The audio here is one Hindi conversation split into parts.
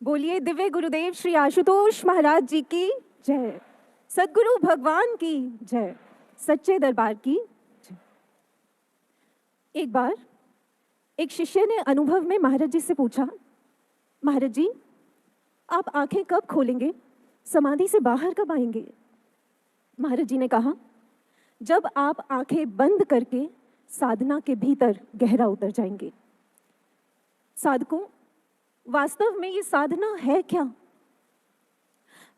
बोलिए दिव्य गुरुदेव श्री आशुतोष महाराज जी की जय। सद्गुरु भगवान की जय। सच्चे दरबार की जय। एक बार एक शिष्य ने अनुभव में महाराज जी से पूछा, महाराज जी आप आंखें कब खोलेंगे, समाधि से बाहर कब आएंगे? महाराज जी ने कहा, जब आप आंखें बंद करके साधना के भीतर गहरा उतर जाएंगे। साधकों, वास्तव में ये साधना है क्या?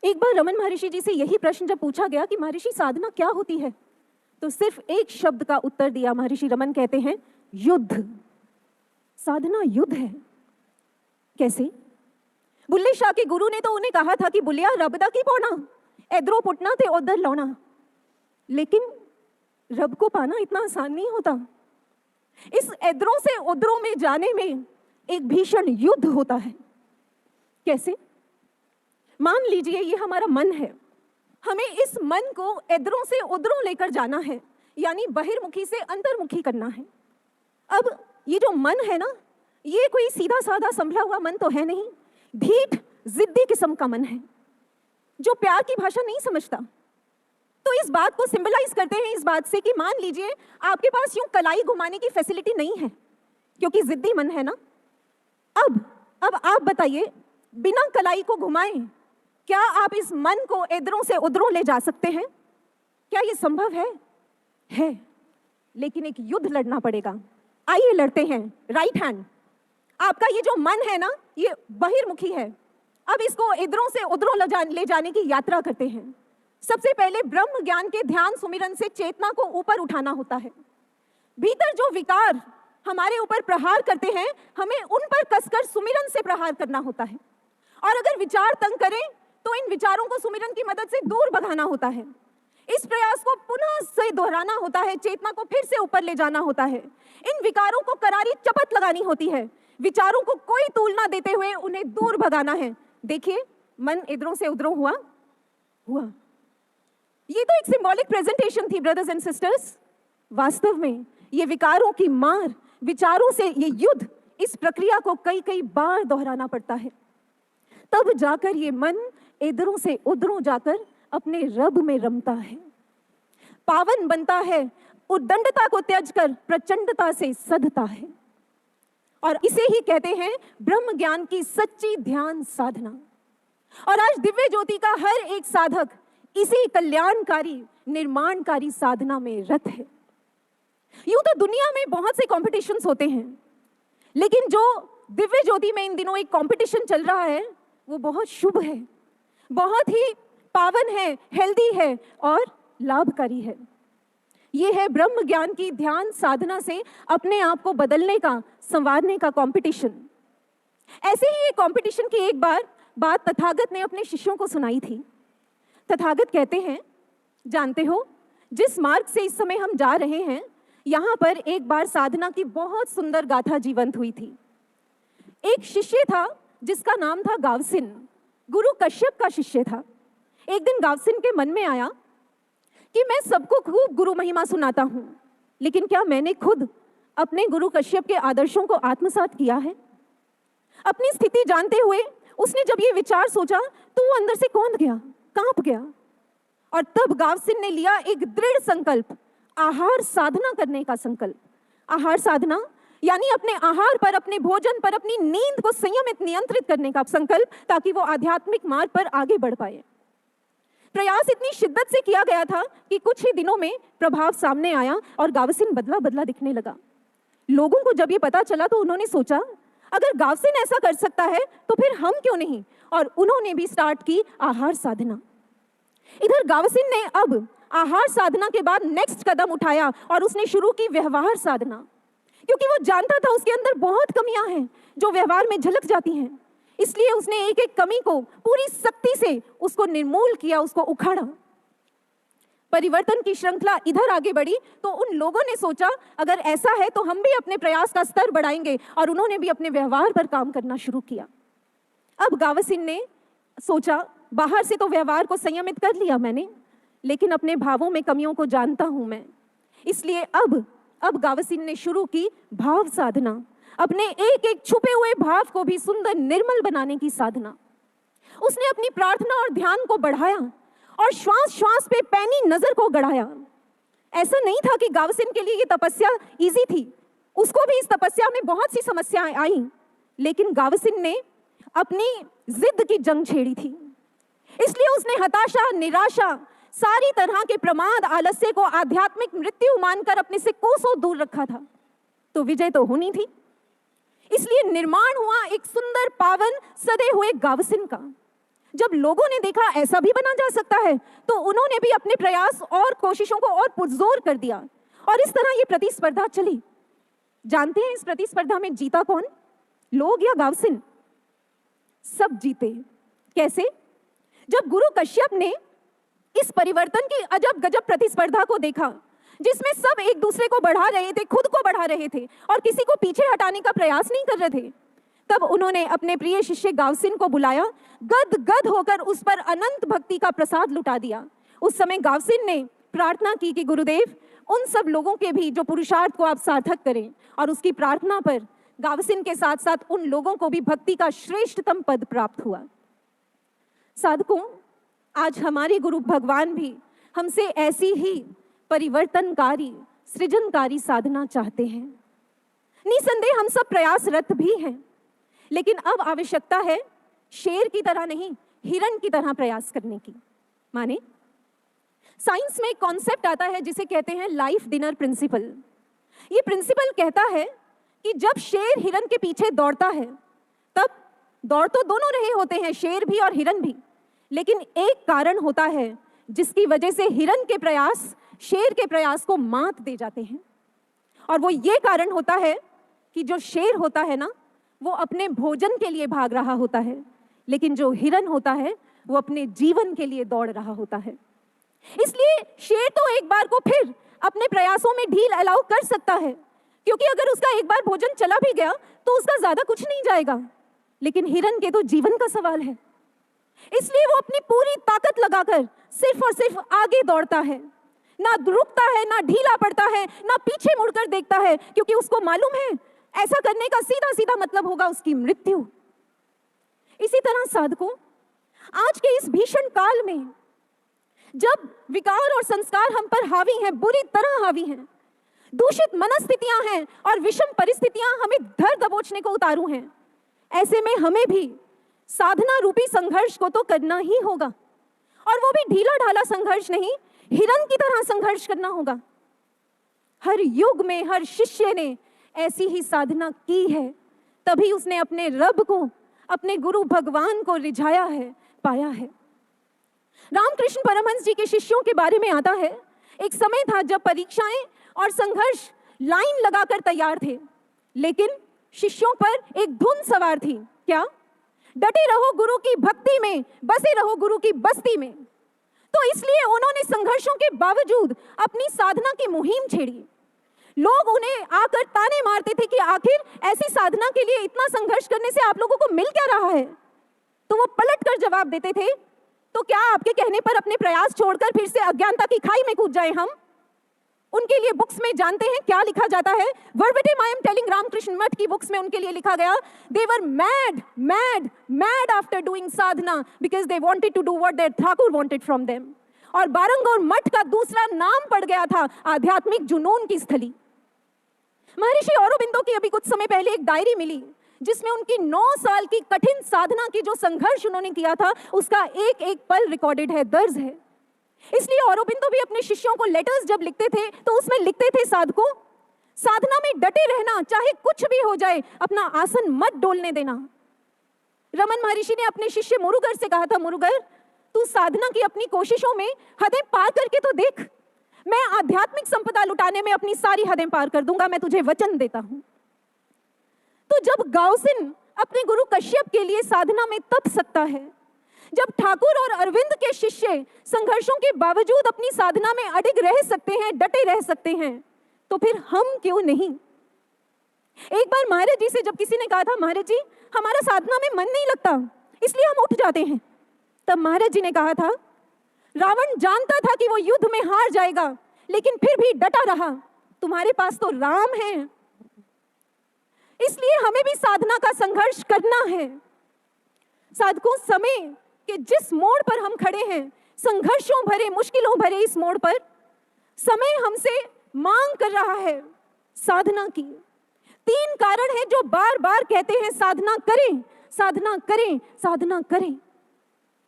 एक बार रमन महर्षि जी से यही प्रश्न जब पूछा गया कि महर्षि साधना क्या होती है, तो सिर्फ एक शब्द का उत्तर दिया। महर्षि रमन कहते हैं, युद्ध। साधना युद्ध है। कैसे? बुल्ले शाह के गुरु ने तो उन्हें कहा था कि बुलिया रब दा की पाना, इधरों पुटना ते उधर लौना। लेकिन रब को पाना इतना आसान नहीं होता। इस इधरों से उधरों में जाने में एक भीषण युद्ध होता है। कैसे? मान लीजिए ये हमारा मन है, हमें इस मन को इधरों से उधरों लेकर जाना है, यानी बहिर्मुखी से अंतर्मुखी करना है। अब ये जो मन है ना, ये कोई सीधा साधा संभला हुआ मन तो है नहीं, ढीठ जिद्दी किस्म का मन है जो प्यार की भाषा नहीं समझता। तो इस बात को सिंबलाइज करते हैं इस बात से कि मान लीजिए आपके पास यूं कलाई घुमाने की फैसिलिटी नहीं है, क्योंकि जिद्दी मन है ना। अब आप बताइए, बिना कलाई को घुमाए क्या आप इस मन को इधरों से उधरों ले जा सकते हैं? क्या ये संभव है? है, लेकिन एक युद्ध लड़ना पड़ेगा। आइए लड़ते हैं। राइट हैंड, आपका ये जो मन है ना, ये बहिर्मुखी है। अब इसको इधरों से उधरों ले जाने की यात्रा करते हैं। सबसे पहले ब्रह्म ज्ञान के ध्यान सुमिरन से चेतना को ऊपर उठाना होता है। भीतर जो विकार हमारे ऊपर प्रहार करते हैं, हमें उन पर कसकर सुमिरन से प्रहार करना होता है। और अगर विचार तंग करें तो इन विचारों को सुमिरन की मदद से दूर भगाना होता है। इस प्रयास को पुनः से दोहराना होता है, चेतना को फिर से ऊपर ले जाना होता है। इन विकारों को करारी चपत लगानी होती है, विचारों को कोई तूल ना देते हुए उन्हें दूर भगाना है। देखिए, मन इधरों से उधरों हुआ। ये तो एक सिंबॉलिक प्रेजेंटेशन थी ब्रदर्स एंड सिस्टर्स। वास्तव में ये विकारों की मार, विचारों से ये युद्ध, इस प्रक्रिया को कई कई बार दोहराना पड़ता है। तब जाकर ये मन इधरों से उधरों जाकर अपने रब में रमता है, पावन बनता है, उद्दंडता को त्याज कर प्रचंडता से सधता है। और इसे ही कहते हैं ब्रह्म ज्ञान की सच्ची ध्यान साधना। और आज दिव्य ज्योति का हर एक साधक इसी कल्याणकारी निर्माणकारी साधना में रत है। यूं तो दुनिया में बहुत से कॉम्पिटिशन्स होते हैं, लेकिन जो दिव्य ज्योति में इन दिनों एक कॉम्पिटिशन चल रहा है, वो बहुत शुभ है, बहुत ही पावन है, हेल्दी है और लाभकारी है। ये है ब्रह्म ज्ञान की ध्यान साधना से अपने आप को बदलने का, संवारने का कॉम्पिटिशन। ऐसे ही एक कॉम्पिटिशन की एक बार बात तथागत ने अपने शिष्यों को सुनाई थी। तथागत कहते हैं, जानते हो, जिस मार्ग से इस समय हम जा रहे हैं, यहाँ पर एक बार साधना की बहुत सुंदर गाथा जीवंत हुई थी। एक शिष्य था जिसका नाम था गावसिन, गुरु कश्यप का शिष्य था। एक दिन गावसिन के मन में आया कि मैं सबको खूब गुरु महिमा सुनाता हूँ, लेकिन क्या मैंने खुद अपने गुरु कश्यप के आदर्शों को आत्मसात किया है? अपनी स्थिति जानते हुए उसने जब ये विचार सोचा तो वो अंदर से कौंध गया, कांप गया। और तब गावसिन ने लिया एक दृढ़ संकल्प, आहार साधना करने का संकल्प। आहार साधना यानी अपने आहार पर, अपने भोजन पर, अपनी नींद को संयमित, नियंत्रित करने का संकल्प, ताकि वो आध्यात्मिक मार्ग पर आगे बढ़ पाए। प्रयास इतनी शिद्दत से किया गया था कि कुछ ही दिनों में प्रभाव सामने आया और गावसिन बदला बदला दिखने लगा। लोगों को जब ये पता चला तो उन्होंने सोचा, अगर गावसिन ऐसा कर सकता है तो फिर हम क्यों नहीं? और उन्होंने भी स्टार्ट की आहार साधना। इधर गावसिन ने अब आहार साधना के बाद नेक्स्ट कदम उठाया और उसने शुरू की व्यवहार साधना, क्योंकि वो जानता था उसके अंदर बहुत कमियां हैं जो व्यवहार में झलक जाती हैं। इसलिए उसने एक एक कमी को पूरी शक्ति से उसको निर्मूल किया, उसको उखाड़ा। परिवर्तन की श्रृंखला इधर आगे बढ़ी तो उन लोगों ने सोचा, अगर ऐसा है तो हम भी अपने प्रयास का स्तर बढ़ाएंगे, और उन्होंने भी अपने व्यवहार पर काम करना शुरू किया। अब गावसिन ने सोचा, बाहर से तो व्यवहार को संयमित कर लिया मैंने, लेकिन अपने भावों में कमियों को जानता हूं मैं। इसलिए अब गावसिन ने शुरू की भाव साधना। अपने एक एक छुपे हुए भाव को भी सुंदर निर्मल बनाने की साधना। उसने अपनी प्रार्थना और ध्यान को बढ़ाया और श्वास श्वास पे पैनी नजर को गढ़ाया। ऐसा नहीं था कि गावसिन के लिए ये तपस्या इजी थी, उसको भी इस तपस्या में बहुत सी समस्याएं आई, लेकिन गावसिन ने अपनी जिद की जंग छेड़ी थी। इसलिए उसने हताशा, निराशा, सारी तरह के प्रमाद, आलस्य को आध्यात्मिक मृत्यु मानकर अपने से कोसों दूर रखा था। तो विजय तो होनी थी। इसलिए निर्माण हुआ एक सुंदर, पावन, सदे हुए गावसिन का। जब लोगों ने देखा ऐसा भी बना जा सकता है, तो उन्होंने भी अपने प्रयास और कोशिशों को और पुरजोर कर दिया और इस तरह ये प्रतिस्पर्धा चली। जानते हैं इस प्रतिस्पर्धा में जीता कौन? लोग या गावसिन? सब जीते। कैसे? जब गुरु कश्यप ने इस परिवर्तन की अजब गजब प्रतिस्पर्धा को देखा, जिसमें सब एक दूसरे को बढ़ा रहे थे, खुद को बढ़ा रहे थे और किसी को पीछे हटाने का प्रयास नहीं कर रहे थे, तब उन्होंने अपने प्रिय शिष्य गावसिन को बुलाया, गद गद होकर उस पर अनंत भक्ति का प्रसाद लुटा दिया। उस समय गावसिन ने प्रार्थना की कि गुरुदेव, उन सब लोगों के भी जो पुरुषार्थ को आप सार्थक करें, और उसकी प्रार्थना पर गावसिन के साथ साथ उन लोगों को भी भक्ति का श्रेष्ठतम पद प्राप्त हुआ। साधकों, आज हमारे गुरु भगवान भी हमसे ऐसी ही परिवर्तनकारी, सृजनकारी साधना चाहते हैं। निसंदेह हम सब प्रयासरत भी हैं, लेकिन अब आवश्यकता है शेर की तरह नहीं, हिरण की तरह प्रयास करने की। माने साइंस में एक कॉन्सेप्ट आता है जिसे कहते हैं लाइफ डिनर प्रिंसिपल। ये प्रिंसिपल कहता है कि जब शेर हिरण के पीछे दौड़ता है, तब दौड़ तो दोनों रहे होते हैं, शेर भी और हिरण भी, लेकिन एक कारण होता है जिसकी वजह से हिरण के प्रयास शेर के प्रयास को मात दे जाते हैं, और वो ये कारण होता है कि जो शेर होता है ना, वो अपने भोजन के लिए भाग रहा होता है, लेकिन जो हिरण होता है वो अपने जीवन के लिए दौड़ रहा होता है। इसलिए शेर तो एक बार को फिर अपने प्रयासों में ढील अलाउ कर सकता है, क्योंकि अगर उसका एक बार भोजन चला भी गया तो उसका ज्यादा कुछ नहीं जाएगा, लेकिन हिरण के तो जीवन का सवाल है। इसलिए वो अपनी पूरी ताकत लगाकर सिर्फ और सिर्फ आगे दौड़ता है, ना रुकता है, ना ढीला पड़ता है, ना पीछे मुड़कर देखता है, क्योंकि उसको मालूम है ऐसा करने का सीधा सीधा मतलब होगा उसकी मृत्यु। इसी तरह साधकों, आज के इस भीषण काल में जब विकार और संस्कार हम पर हावी हैं, बुरी तरह हावी हैं, दूषित मनस्थितियां हैं और विषम परिस्थितियां हमें धर दबोचने को उतारू हैं, ऐसे में हमें भी साधना रूपी संघर्ष को तो करना ही होगा, और वो भी ढीला ढाला संघर्ष नहीं, हिरण की तरह संघर्ष करना होगा। हर युग में हर शिष्य ने ऐसी ही साधना की है, तभी उसने अपने रब को, अपने गुरु भगवान को रिझाया है, पाया है। रामकृष्ण परमहंस जी के शिष्यों के बारे में आता है, एक समय था जब परीक्षाएं और संघर्ष लाइन लगाकर तैयार थे, लेकिन शिष्यों पर एक धुन सवार थी। क्या? डटे रहो गुरु की भक्ति में, बसे रहो गुरु की बस्ती में। तो इसलिए उन्होंने संघर्षों के बावजूद अपनी साधना की मुहिम छेड़ी। लोग उन्हें आकर ताने मारते थे कि आखिर ऐसी साधना के लिए इतना संघर्ष करने से आप लोगों को मिल क्या रहा है? तो वो पलट कर जवाब देते थे, तो क्या आपके कहने पर अपने प्रयास छोड़कर फिर से अज्ञानता की खाई में कूद जाए हम? उनके लिए बुक्स में जानते हैं क्या लिखा जाता है? Verbatim I am telling, Ramakrishna Math की बुक्स में उनके लिए लिखा गया, they were mad mad mad after doing sadhana because they wanted to do what their Thakur wanted from them. और बारंगौर मठ का दूसरा नाम पड़ गया था आध्यात्मिक जुनून की स्थली। महर्षि औरोबिंदो की अभी कुछ समय पहले एक डायरी मिली, जिसमें उनकी 9 साल की कठिन साधना की जो संघर्ष उन्होंने किया था, उसका एक एक पल रिकॉर्डेड है, दर्ज है। इसलिए औरोबिंदो भी अपने शिष्यों को लेटर्स जब लिखते थे तो उसमें लिखते थे, साधकों, साधना में डटे रहना, चाहे कुछ भी हो जाए, अपना आसन मत डोलने देना। रमन महर्षि ने अपने शिष्य मुरुगर से कहा था, मुरुगर, तू साधना की अपनी कोशिशों में हदें पार करके तो देख, मैं आध्यात्मिक संपदा लुटाने में अपनी सारी हदें पार कर दूंगा, मैं तुझे वचन देता हूं। तो जब गावसिन अपने गुरु कश्यप के लिए साधना में तप सकता है, जब ठाकुर और अरविंद के शिष्य संघर्षों के बावजूद अपनी साधना में अडिग रह सकते हैं, डटे रह सकते हैं, तो फिर हम क्यों नहीं? एक बार महाराज जी से जब किसी ने कहा था, महाराज जी हमारा साधना में मन नहीं लगता इसलिए हम उठ जाते हैं, तब महाराज जी ने कहा था, रावण जानता था कि वो युद्ध में हार जाएगा, लेकिन फिर भी डटा रहा, तुम्हारे पास तो राम है। इसलिए हमें भी साधना का संघर्ष करना है। साधकों, समय के जिस मोड़ पर हम खड़े हैं, संघर्षों भरे, मुश्किलों भरे इस मोड़ पर, समय हमसे मांग कर रहा है साधना की। 3 कारण हैं जो बार बार कहते हैं साधना करें, साधना करें, साधना करें।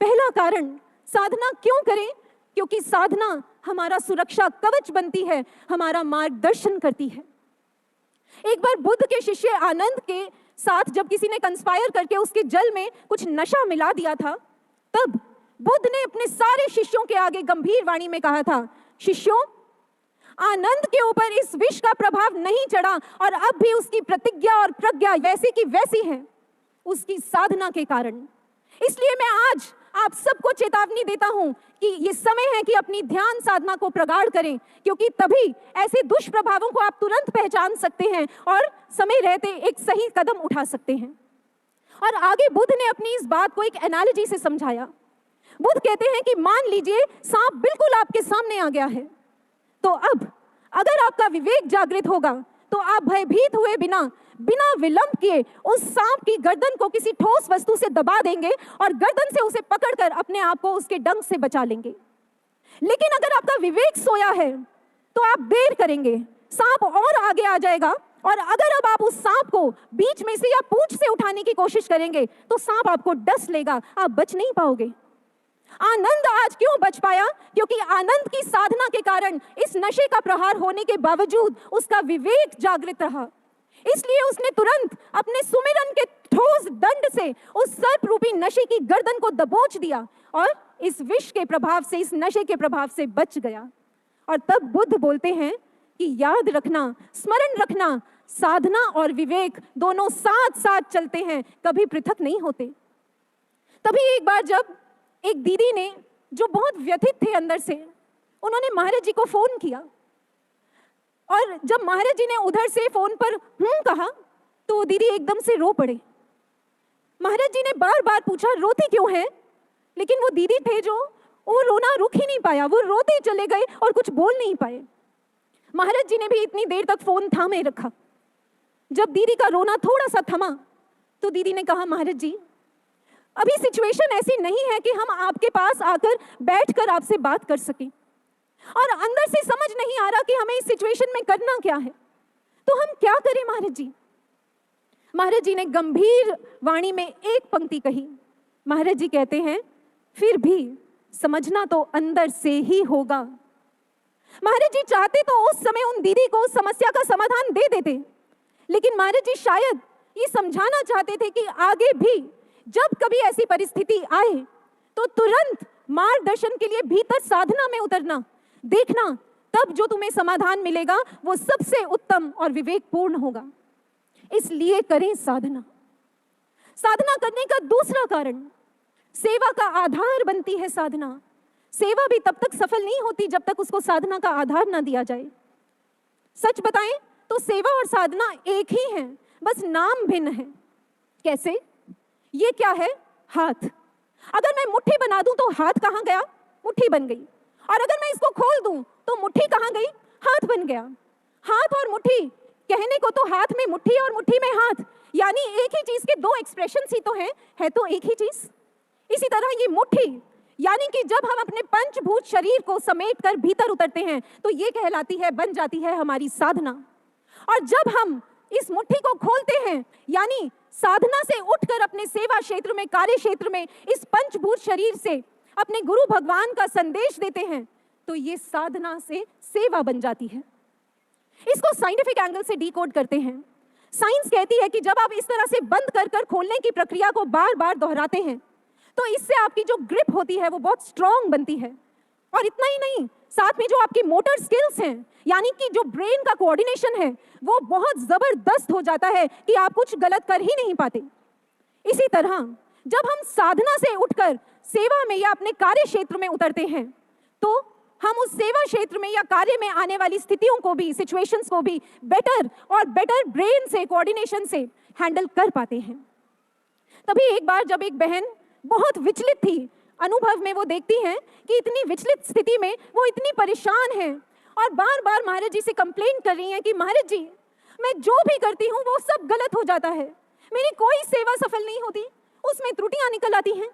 पहला कारण, साधना क्यों करें? क्योंकि साधना हमारा सुरक्षा कवच बनती है, हमारा मार्गदर्शन करती है। एक बार बुद्ध के शिष्य आनंद के साथ जब किसी ने कंस्पायर करके उसके जल में कुछ नशा मिला दिया था, तब बुद्ध ने अपने सारे शिष्यों के आगे गंभीर वाणी में कहा था, शिष्यों, आनंद के ऊपर इस विष का प्रभाव नहीं चढ़ा और अब भी उसकी प्रतिज्ञा और प्रज्ञा वैसी की वैसी है, उसकी साधना के कारण। इसलिए मैं आज आप सबको चेतावनी देता हूं कि ये समय है कि अपनी ध्यान साधना को प्रगाढ़ करें, क्योंकि तभी ऐसे दुष्प्रभावों को आप तुरंत पहचान सकते हैं और समय रहते एक सही कदम उठा सकते हैं। और आगे बुद्ध ने अपनी इस बात को एक एनालॉजी से समझाया। बुद्ध कहते हैं कि मान लीजिए सांप बिल्कुल आपके सामने आ गया है, तो अब अगर आपका विवेक जागृत होगा तो आप भयभीत हुए बिना विलंब किए उस सांप की गर्दन को किसी ठोस वस्तु से दबा देंगे और गर्दन से उसे पकड़कर अपने आप को उसके डंक से बचा लेंगे। लेकिन अगर आपका विवेक सोया है तो आप देर करेंगे, सांप और आगे आ जाएगा, और अगर अब आप उस सांप को बीच में से या पूंछ से उठाने की कोशिश करेंगे तो सांप आपको डस लेगा, आप बच नहीं पाओगे। आनंद आज क्यों बच पाया? क्योंकि आनंद की साधना के कारण इस नशे का प्रहार होने के बावजूद उसका विवेक जागृत रहा। इसलिए उसने तुरंत अपने सुमिरन के ठोस दंड से उस सर्प रूपी नशे की गर्दन को दबोच दिया और इस विष के प्रभाव से, इस नशे के प्रभाव से बच गया। और तब बुद्ध बोलते हैं कि याद रखना, स्मरण रखना, साधना और विवेक दोनों साथ साथ चलते हैं, कभी पृथक नहीं होते। तभी एक बार जब एक दीदी ने, जो बहुत व्यथित थे अंदर से, उन्होंने महाराज जी को फोन किया, और जब महाराज जी ने उधर से फोन पर कहा तो वो दीदी एकदम से रो पड़े। महाराज जी ने बार बार पूछा रोती क्यों है, लेकिन वो दीदी थे जो वो रोना रुक ही नहीं पाया, वो रोते चले गए और कुछ बोल नहीं पाए। महाराज जी ने भी इतनी देर तक फोन थामे रखा। जब दीदी का रोना थोड़ा सा थमा तो दीदी ने कहा, महाराज जी अभी सिचुएशन ऐसी नहीं है कि हम आपके पास आकर बैठकर आपसे बात कर सकें, और अंदर से समझ नहीं आ रहा कि हमें इस सिचुएशन में करना क्या है, तो हम क्या करें महाराज जी? महाराज जी ने गंभीर वाणी में एक पंक्ति कही। महाराज जी कहते हैं, फिर भी समझना तो अंदर से ही होगा। महाराज जी चाहते तो उस समय उन दीदी को समस्या का समाधान दे देते, लेकिन महाराज जी शायद ये समझाना चाहते थे कि आगे भी जब कभी ऐसी परिस्थिति आए तो तुरंत मार्गदर्शन के लिए भीतर साधना में उतरना, देखना, तब जो तुम्हें समाधान मिलेगा वो सबसे उत्तम और विवेकपूर्ण होगा। इसलिए करें साधना। साधना करने का दूसरा कारण, सेवा का आधार बनती है साधना। सेवा भी तब तक सफल नहीं होती जब तक उसको साधना का आधार ना दिया जाए। सच बताएं तो सेवा और साधना एक ही है, बस नाम भिन्न है। कैसे? ये क्या है? हाथ। अगर मैं मुट्ठी बना दूं तो हाथ कहां गया? मुट्ठी बन गई। और अगर मैं इसको खोल दूं तो मुट्ठी कहां गई? हाथ बन गया। हाथ और मुट्ठी, कहने को तो हाथ में मुट्ठी और मुट्ठी में हाथ, यानी एक ही चीज के दो एक्सप्रेशन ही तो है तो एक ही चीज। इसी तरह ये मुट्ठी, यानी कि जब हम अपने पंचभूत शरीर को समेट कर भीतर उतरते हैं तो ये कहलाती है, बन जाती है हमारी साधना। और जब हम इस मुट्ठी को खोलते हैं, यानी साधना से उठकर अपने सेवा क्षेत्र में, कार्य क्षेत्र में इस पंचभूत शरीर से अपने गुरु भगवान का संदेश देते हैं, तो ये साधना से सेवा बन जाती है। इसको साइंटिफिक एंगल से डीकोड करते हैं। साइंस कहती है कि जब आप इस तरह से बंद कर कर खोलने की प्रक्रिया को बार बार दोहराते हैं तो इससे आपकी जो ग्रिप होती है वो बहुत स्ट्रांग बनती है। और इतना ही नहीं, साथ में जो आपकी मोटर स्किल्स हैं, यानी कि जो ब्रेन का कोऑर्डिनेशन है, वो बहुत जबरदस्त हो जाता है कि आप कुछ गलत कर ही नहीं पाते। इसी तरह जब हम साधना से उठकर सेवा में या अपने कार्य क्षेत्र में उतरते हैं तो हम उस सेवा क्षेत्र में या कार्य में आने वाली स्थितियों को भी, सिचुएशंस को भी बेटर और बेटर ब्रेन से, कोऑर्डिनेशन से हैंडल कर पाते हैं। तभी एक बार जब एक बहन बहुत विचलित थी, अनुभव में वो देखती हैं कि इतनी विचलित स्थिति में वो इतनी परेशान हैं और बार बार महाराज जी से कंप्लेंट कर रही हैं कि महाराज जी मैं जो भी करती हूँ वो सब गलत हो जाता है, मेरी कोई सेवा सफल नहीं होती, उसमें त्रुटियां निकल आती हैं।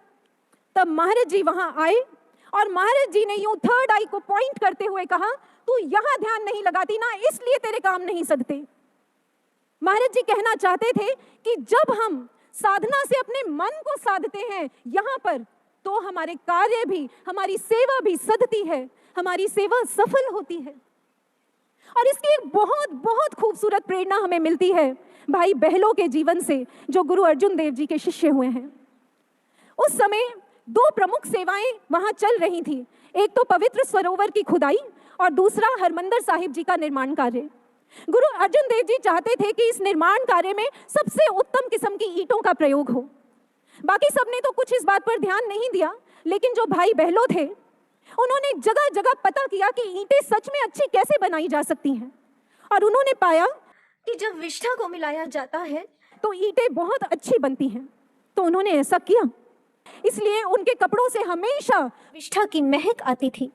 तब महाराज जी वहां आए और महाराज जी ने यूं थर्ड आई को पॉइंट करते हुए कहा, तू यहां ध्यान नहीं लगाती ना, इसलिए तेरे काम नहीं सधते। महाराज जी कहना चाहते थे कि जब हम साधना से अपने मन को साधते हैं यहाँ पर, तो हमारे कार्य भी, हमारी सेवा भी सधती है, हमारी सेवा सफल होती है। और इसकी एक बहुत बहुत खूबसूरत प्रेरणा हमें मिलती है भाई बहलों के जीवन से, जो गुरु अर्जुन देव जी के शिष्य हुए हैं। उस समय दो प्रमुख सेवाएं वहां चल रही थी, एक तो पवित्र सरोवर की खुदाई और दूसरा हरमंदिर साहिब जी का निर्माण कार्य। गुरु अर्जुन देव जी चाहते थे कि इस निर्माण कार्य में सबसे उत्तम किस्म की ईंटों का प्रयोग हो। बाकी सबने तो कुछ इस बात पर ध्यान नहीं दिया, लेकिन जो भाई बहलों थे उन्होंने जगह जगह पता किया कि ईंटें सच में अच्छी कैसे बनाई जा सकती हैं, और उन्होंने पाया कि जब विष्ठा को मिलाया जाता है तो ईंटें बहुत अच्छी बनती हैं। तो उन्होंने ऐसा किया, इसलिए उनके कपड़ों से हमेशा विष्ठा की महक आती थी,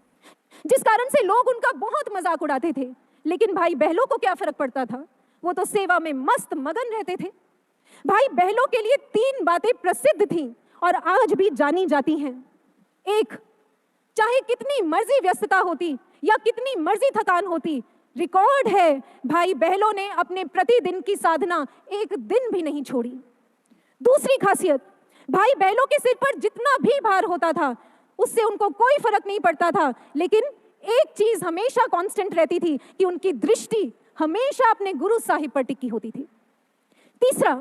जिस कारण से लोग उनका बहुत मजाक उड़ाते थे। लेकिन भाई बहलों को क्या फर्क पड़ता था, वो तो सेवा में मस्त मगन रहते थे। भाई बहलों के लिए 3 बातें प्रसिद्ध थीं और आज भी जानी जाती हैं। एक, चाहे कितनी मर्जी व्यस्तता होती या कितनी मर्जी थकान होती, रिकॉर्ड है भाई बहलों ने अपने प्रतिदिन की साधना एक दिन भी नहीं छोड़ी। दूसरी खासियत, भाई बहलों के सिर पर जितना भी भार होता था उससे उनको कोई फर्क नहीं पड़ता था, लेकिन एक चीज हमेशा कांस्टेंट रहती थी कि उनकी दृष्टि हमेशा अपने गुरु साहिब पर टिकी होती थी। तीसरा,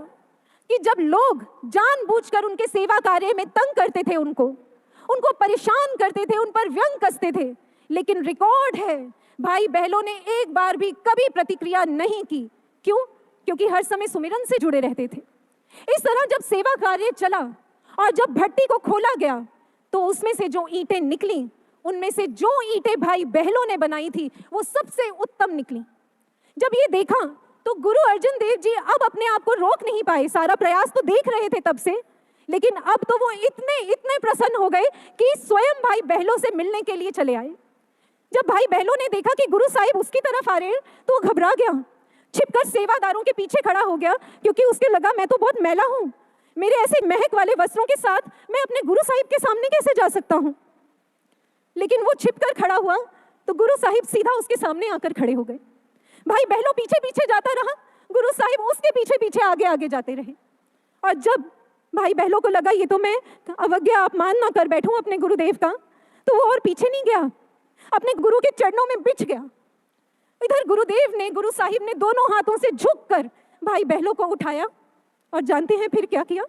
कि जब लोग जानबूझकर उनके सेवा कार्य में तंग करते थे, उनको परेशान करते थे, उन पर व्यंग कसते थे, लेकिन रिकॉर्ड है भाई बहलों ने एक बार भी कभी प्रतिक्रिया नहीं की। क्यों? क्योंकि हर समय सुमिरन से जुड़े रहते थे। इस तरह जब सेवा कार्य चला और जब भट्टी को खोला गया तो उसमें से जो ईंटें निकली, उनमें से जो ईंटें भाई बहलों ने बनाई थी वो सबसे उत्तम निकली। जब ये देखा तो गुरु अर्जुन देव जी अब अपने आप को रोक नहीं पाए। सारा प्रयास तो देख रहे थे तब से, लेकिन अब तो वो इतने प्रसन्न हो गए कि स्वयं भाई बहलों से मिलने के लिए चले आए। जब भाई बहलों ने देखा कि गुरु साहिब उसकी तरफ आ रहे हैं तो वो घबरा गया, छिपकर सेवादारों के पीछे खड़ा हो गया, क्योंकि उसके लगा मैं तो बहुत मैला हूं, मेरे ऐसे महक वाले वस्त्रों के साथ मैं अपने गुरु साहिब के सामने कैसे जा सकता हूं। लेकिन वो छिपकर खड़ा हुआ तो गुरु साहिब सीधा उसके सामने आकर खड़े हो गए। भाई बहलों पीछे पीछे जाता रहा, गुरु साहिब उसके पीछे पीछे आगे आगे जाते रहे। और जब भाई बहलों को लगा ये तो मैं अवज्ञा अपमान ना कर बैठूं अपने गुरुदेव का, तो वो और पीछे नहीं गया, अपने गुरु के चरणों में बिछ गया। इधर गुरुदेव ने, गुरु साहिब ने दोनों हाथों से झुककर भाई बहलों को उठाया और जानते हैं फिर क्या किया?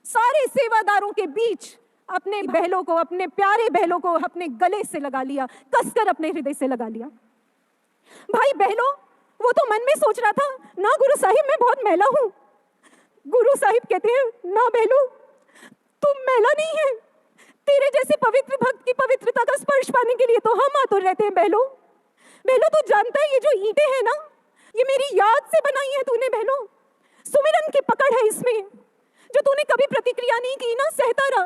सारे सेवादारों के बीच अपने बहलों को, अपने प्यारे बहलों को अपने गले से लगा लिया, कसकर अपने हृदय से लगा लिया। भाई बहलों, वो तो मन में सोच रहा था ना गुरु साहिब मैं बहुत मैला हूं। गुरु साहिब कहते हैं ना बहलों, तुम मैला नहीं है, तेरे जैसे पवित्र भक्त की पवित्रता का स्पर्श पाने के लिए तो हम आतुर रहते हैं। बहलों तू जानता है ये जो ईंटें हैं ना, ये मेरी याद से बनाई है तूने बहलों। सुमिरन की पकड़ है इसमें, जो तूने कभी प्रतिक्रिया नहीं की ना, सहता रहा,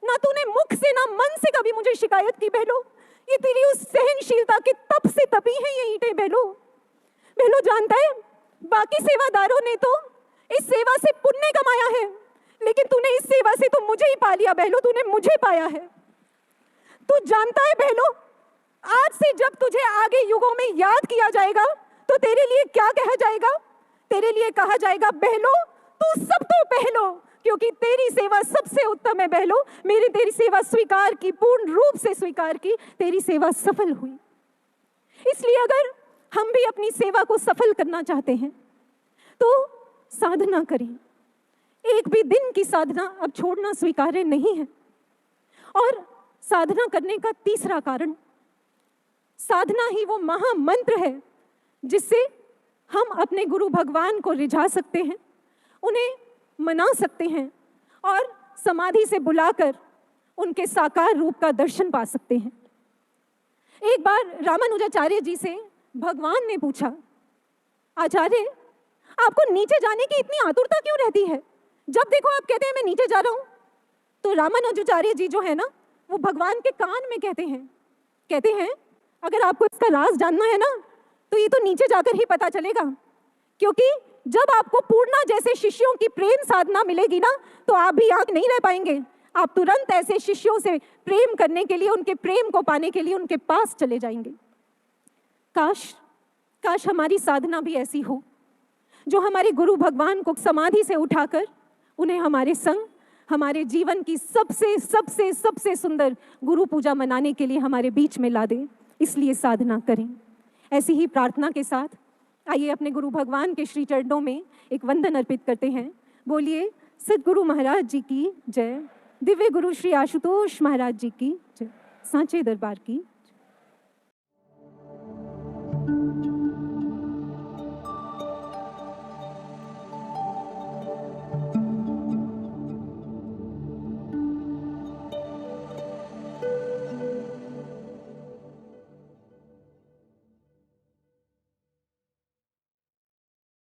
ना तूने मुख से ना मन से कभी मुझे शिकायत की। बहलों ये तेरी उस सहनशीलता के तप से तपी है ये ईंटें। बहलों जानता है बाकी सेवादारों ने तो इस सेवा से पुण्य कमाया है, लेकिन तूने इस सेवा से तो मुझे ही पा लिया। बहलों तूने मुझे पाया है। तू जानता है बहलों, आज से जब तुझे आगे युगों में याद किया जाएगा तो तेरे लिए क्या कहा जाएगा? तेरे लिए कहा जाएगा बहलों तू सब तो पहलो, क्योंकि तेरी सेवा सबसे उत्तम है। बहलों मेरी तेरी सेवा स्वीकार की, पूर्ण रूप से स्वीकार की, तेरी सेवा सफल हुई। इसलिए अगर हम भी अपनी सेवा को सफल करना चाहते हैं तो साधना करें। एक भी दिन की साधना अब छोड़ना स्वीकार्य नहीं है। और साधना करने का तीसरा कारण, साधना ही वो महामंत्र है जिससे हम अपने गुरु भगवान को रिझा सकते हैं, उन्हें मना सकते हैं और समाधि से बुलाकर उनके साकार रूप का दर्शन पा सकते हैं। एक बार रामानुजाचार्य जी से भगवान ने पूछा, आचार्य आपको नीचे जाने की इतनी आतुरता क्यों रहती है? जब देखो आप कहते हैं मैं नीचे जा रहा हूं। तो रामानुजाचार्य जी जो है ना, वो भगवान के कान में कहते हैं अगर आपको इसका राज जानना है ना, तो ये तो नीचे जाकर ही पता चलेगा क्योंकि जब आपको पूर्णा जैसे शिष्यों की प्रेम साधना मिलेगी ना, तो आप भी यहाँ नहीं रह पाएंगे। आप तुरंत ऐसे शिष्यों से प्रेम करने के लिए, उनके प्रेम को पाने के लिए उनके पास चले जाएंगे। काश हमारी साधना भी ऐसी हो, जो हमारे गुरु भगवान को समाधि से उठाकर उन्हें हमारे संग, हमारे जीवन की सबसे सबसे सबसे सुंदर गुरु पूजा मनाने के लिए हमारे बीच में ला दे। इसलिए साधना करें। ऐसी ही प्रार्थना के साथ आइए अपने गुरु भगवान के श्री चरणों में एक वंदन अर्पित करते हैं। बोलिए सद्गुरु महाराज जी की जय, दिव्य गुरु श्री आशुतोष महाराज जी की जय, सांचे दरबार की